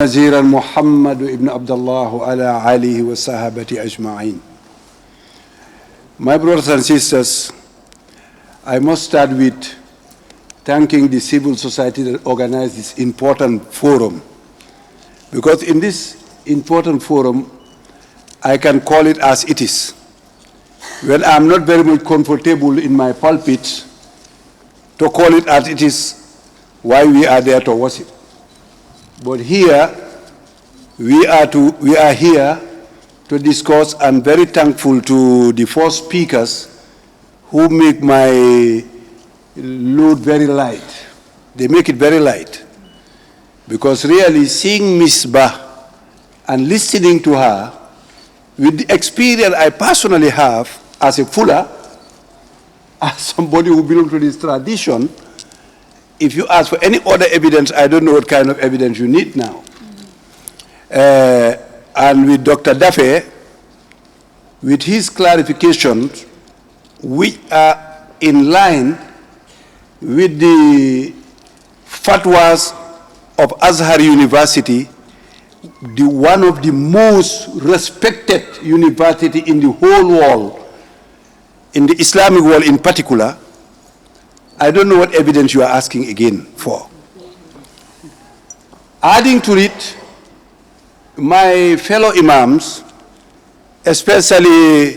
نزيرا محمد ابن عبد الله على آله وصحبه أجمعين. My brothers and sisters, I must start with thanking the civil society that organized this important forum, because in this important forum, I can call it as it is. When I'm not very much comfortable in my pulpit, to call it as it is, why we are there to worship. But here, we are here to discuss, and very thankful to the four speakers who make my load very light. They make it very light. Because really seeing Miss Bah and listening to her, with the experience I personally have as a Fuller, as somebody who belongs to this tradition, if you ask for any other evidence, I don't know what kind of evidence you need now. And with Dr. Dafe, with his clarifications, which are in line with the fatwas of Azhar University, one of the most respected university in the whole world, in the Islamic world in particular, I don't know what evidence you are asking again for. Adding to it, my fellow Imams, especially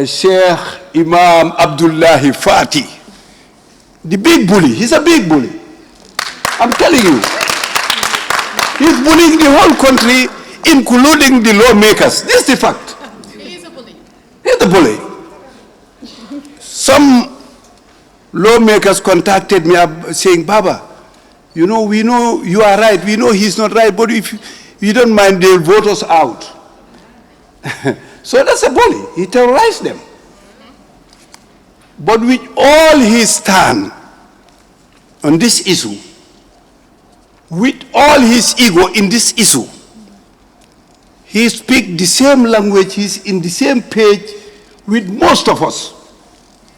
Sheikh Imam Abdullahi Fati, the big bully, he's a big bully. I'm telling you. He's bullying the whole country, including the lawmakers. This is the fact. He is a bully. He's the bully. Some lawmakers contacted me saying, Baba, you know, we know you are right, we know he's not right, but if you don't mind, they'll vote us out. So that's a bully. He terrorized them. But with all his stand on this issue, with all his ego in this issue, he speaks the same language, he's in the same page with most of us,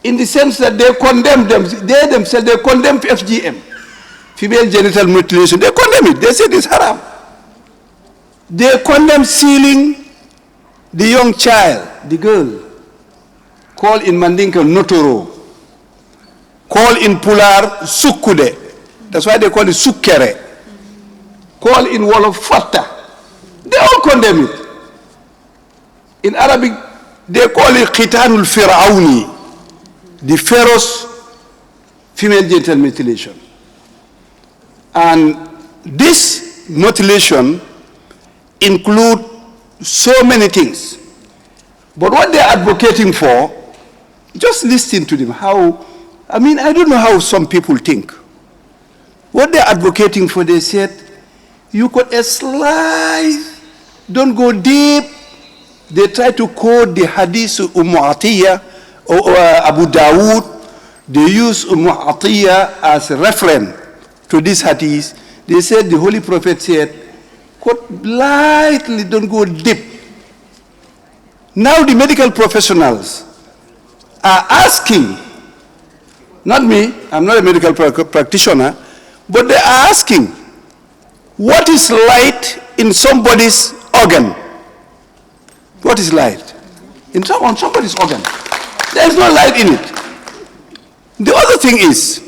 in the sense that they condemn them, they themselves, they condemn FGM, female genital mutilation, they condemn it, they say it's haram. They condemn sealing the young child, the girl, called in Mandinka Notoro, called in Pular Sukude, that's why they call it Sukere, called in Wolof Fatta. They all condemn it. In Arabic, they call it Khitanul Fir'auni, the ferocious female genital mutilation. And this mutilation includes so many things. But what they're advocating for, just listen to them. I don't know how some people think. What they're advocating for, they said, you could slice, don't go deep. They try to quote the hadith of Atiyah or Abu Dawood. They use Atiyah as a reference to this hadith. They said the Holy Prophet said, quote lightly, don't go deep. Now the medical professionals are asking, not me, I'm not a medical practitioner, but they are asking, what is light in somebody's organ? What is light? On somebody's organ. There is no light in it. The other thing is,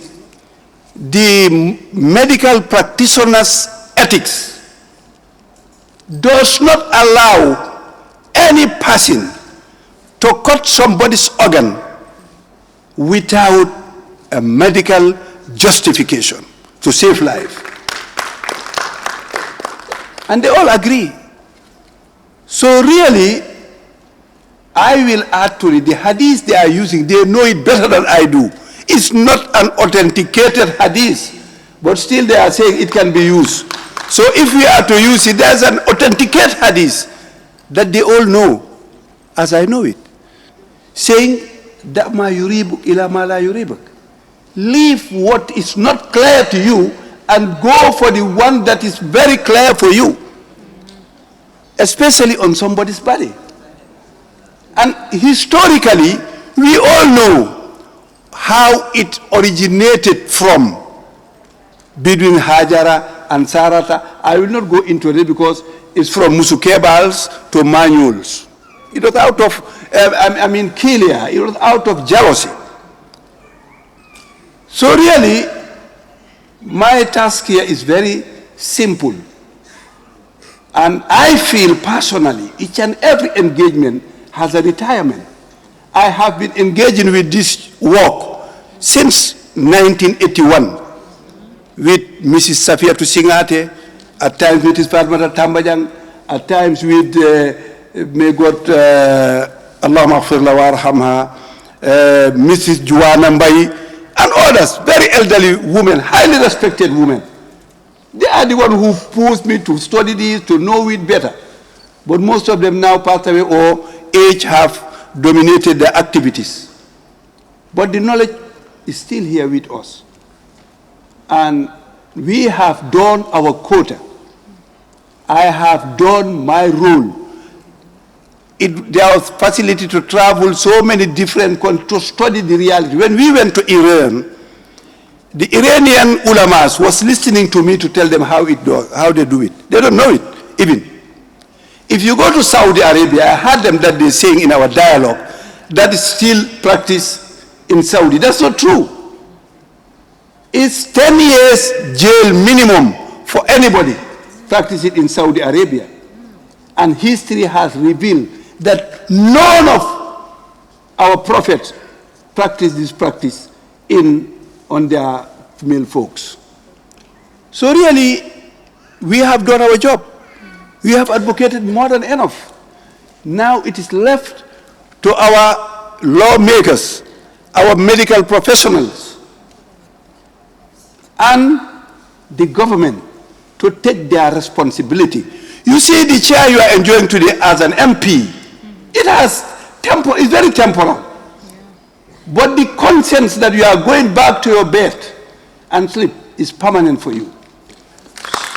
the medical practitioner's ethics does not allow any person to cut somebody's organ without a medical justification to save life. And they all agree. So really, I will add to it, the hadith they are using, they know it better than I do. It's not an authenticated hadith, but still they are saying it can be used. So if we are to use it, there's an authenticated hadith that they all know, as I know it, saying, Da'ma yuribuk ila ma la yuribuk. Leave what is not clear to you and go for the one that is very clear for you, especially on somebody's body. And historically, we all know how it originated from between Hajara and Sarata. I will not go into it because it's from Musukebals to manuals. It was out of, Kilia, it was out of jealousy. So really, my task here is very simple. And I feel personally, each and every engagement has a retirement. I have been engaging with this work since 1981 with Mrs. Safia Tusingate, at times with Mrs. Fatmata Tambajang, at times with, may God, Allah maghfirla wa arhamha, Mrs. Juana Mbai, and others, very elderly women, highly respected women. They are the ones who pushed me to study this, to know it better. But most of them now passed away or age have dominated their activities. But the knowledge is still here with us. And we have done our quota. I have done my role. There was facility to travel so many different countries to study the reality. When we went to Iran, the Iranian ulamas was listening to me to tell them how they do it. They don't know it, even. If you go to Saudi Arabia, I heard them that they're saying in our dialogue, that is still practiced in Saudi. That's not true. It's 10 years jail minimum for anybody practice it in Saudi Arabia. And history has revealed that none of our prophets practiced this practice on their male folks. So really, we have done our job. We have advocated more than enough. Now it is left to our lawmakers, our medical professionals, and the government to take their responsibility. You see the chair you are enjoying today as an MP, it's very temporal. But the conscience that you are going back to your bed and sleep is permanent for you.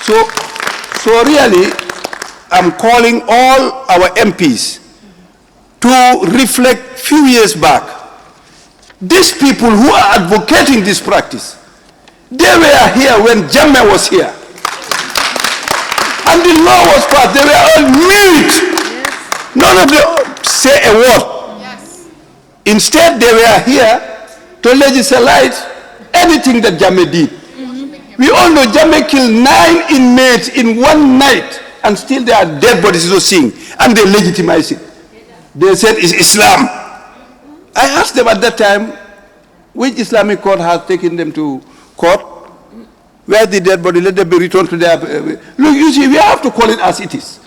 So really, I'm calling all our MPs to reflect few years back. These people who are advocating this practice, they were here when Jammeh was here. And the law was passed. They were all mute. Yes. None of them say a word. Yes. Instead, they were here to legislate anything that Jammeh did. Mm-hmm. We all know Jammeh killed 9 inmates in one night, and still there are dead bodies to sing, and they legitimize it. They said it's Islam. I asked them at that time, which Islamic court has taken them to court? Where the dead body, let them be returned to their... Look, you see, we have to call it as it is.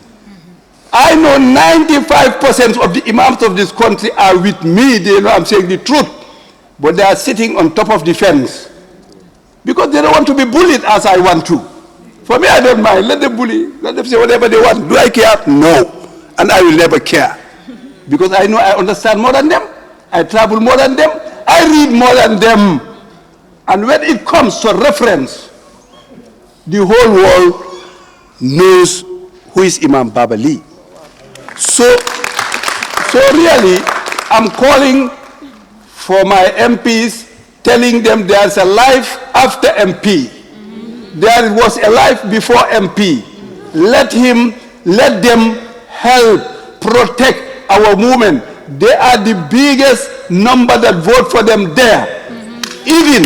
I know 95% of the imams of this country are with me. They know I'm saying the truth. But they are sitting on top of the fence. Because they don't want to be bullied as I want to. For me, I don't mind. Let them bully. Let them say whatever they want. Do I care? No. And I will never care. Because I know I understand more than them. I travel more than them. I read more than them. And when it comes to reference, the whole world knows who is Imam Baba Leigh. So really, I'm calling for my MPs, telling them there's a life after MP. There was a life before MP. Let them help protect our movement. They are the biggest number that vote for them there. Even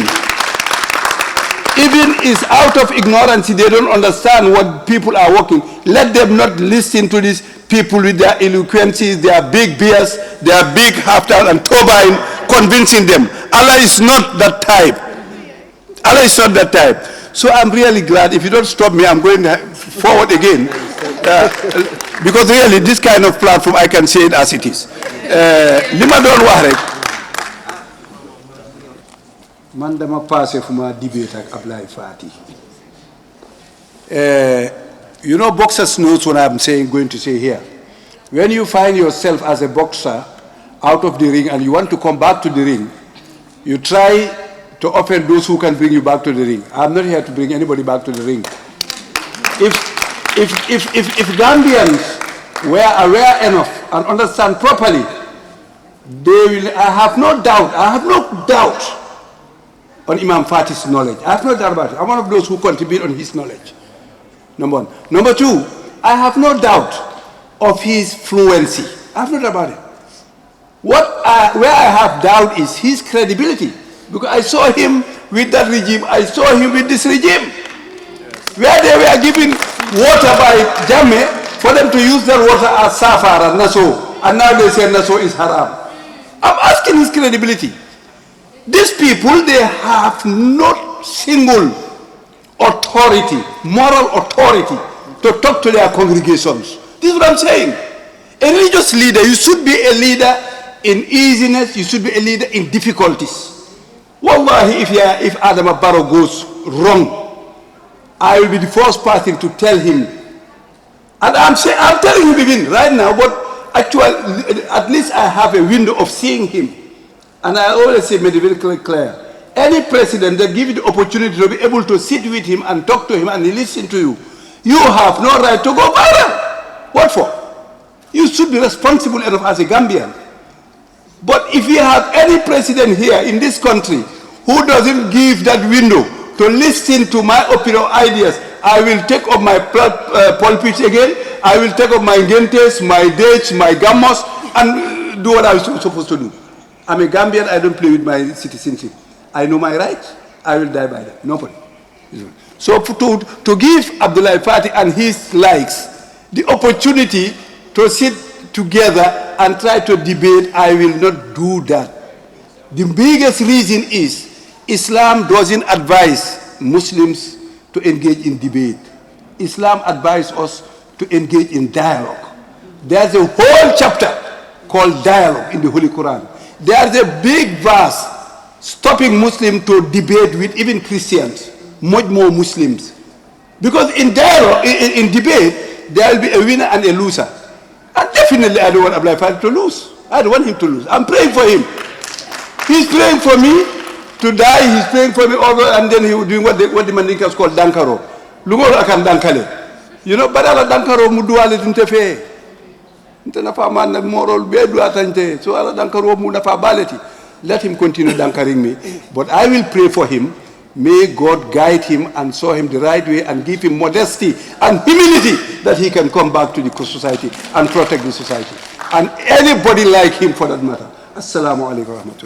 is out of ignorance, they don't understand what people are working. Let them not listen to these people with their eloquencies, their big beards, their big half-down and turbine, convincing them. Allah is not that type. Allah is not that type. So I'm really glad. If you don't stop me, I'm going forward again. Because really, this kind of platform, I can say it as it is. Lima don't worry. Man dama passé fuma debate ak Ablaye Fati. You know, boxers knows what I'm going to say here. When you find yourself as a boxer out of the ring and you want to come back to the ring, you try to offend those who can bring you back to the ring. I'm not here to bring anybody back to the ring. If Gambians were aware enough and understand properly, they will. I have no doubt on Imam Fati's knowledge. I have no doubt about it. I'm one of those who contribute on his knowledge. Number one. Number two, I have no doubt of his fluency. I have no doubt about it. Where I have doubt is his credibility. Because I saw him with that regime, I saw him with this regime. Where they were given water by Jammeh for them to use that water as safar and naso, and now they say naso is haram. I'm asking his credibility. These people, they have not single authority, moral authority to talk to their congregations. This is what I'm saying. A religious leader, you should be a leader in easiness, you should be a leader in difficulties. Wallahi, if Adam Barrow goes wrong, I will be the first person to tell him. And I'm telling him even right now, but actually, at least I have a window of seeing him. And I always say, made it very clear. Any president that gives you the opportunity to be able to sit with him and talk to him and listen to you, you have no right to go viral. What for? You should be responsible enough as a Gambian. But if you have any president here in this country who doesn't give that window to listen to my opinion or ideas, I will take up my pulpit again, I will take up my gentes, my dates, my gamos, and do what I was supposed to do. I'm a Gambian, I don't play with my citizenship. I know my rights, I will die by that, nobody. So to give Abdullah Fati and his likes the opportunity to sit together and try to debate, I will not do that. The biggest reason is Islam doesn't advise Muslims to engage in debate. Islam advises us to engage in dialogue. There's a whole chapter called dialogue in the Holy Quran. There's a big verse stopping Muslims to debate with even Christians, much more Muslims. Because in dialogue, in debate, there will be a winner and a loser. And definitely I don't want Abdullah Fati to lose. I don't want him to lose. I'm praying for him. He's praying for me to die. He's praying for me over, and then he was doing what the Mandinkas call dankaro. Lumoro akan dankale. You know, badala dankaro muduale tuntefe. Ntenafa man moral bedu atante. So ala dankaro mu nafa baleti. Let him continue dankaring me. But I will pray for him. May God guide him and show him the right way and give him modesty and humility that he can come back to the society and protect the society. And anybody like him for that matter. Assalamu alaikum wa rahmatullah.